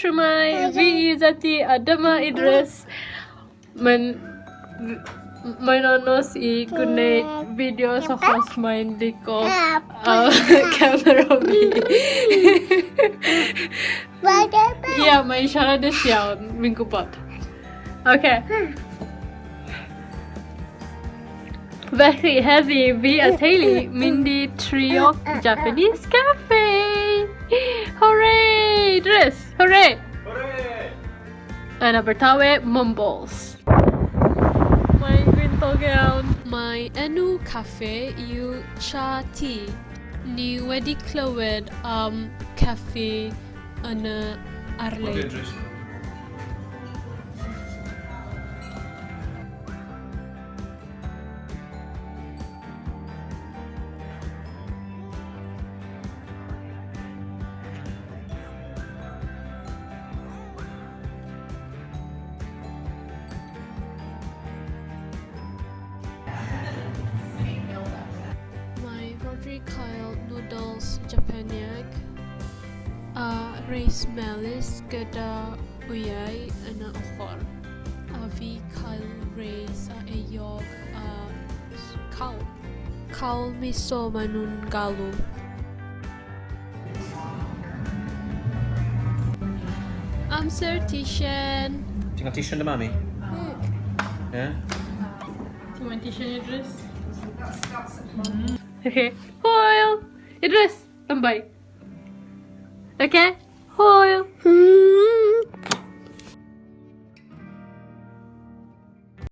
Shwmae, fi Zati a Dyma Idris. Mae'n anodd I gwneud fideos achos mae'n lico camera fi. Ie, mae'n siaradus iawn, fi'n gwybod. Oce. Felly, heddi fi a teulu mynd I trio Japanese Caffi! Hooray! Idris! Hooray! Hooray! Yn Abertawe, Mwmbles. Mae'n gwyntog iawn. Mae enw caffi yw Cha-tŷ. Ni wedi clywed am caffi yn y arlein. Cael noodles Japaneaidd a reis melys gyda wyau yn y ochr a fi cael reis a eog a cawl. Cawl miso maen nhw'n galw. Amser tisien. Ti'n cael t-shirt y mami? Ie? Ti'n mynd tisien Idris? Okay. Hwyl! Idris! Am bai. Okay? Hwyl!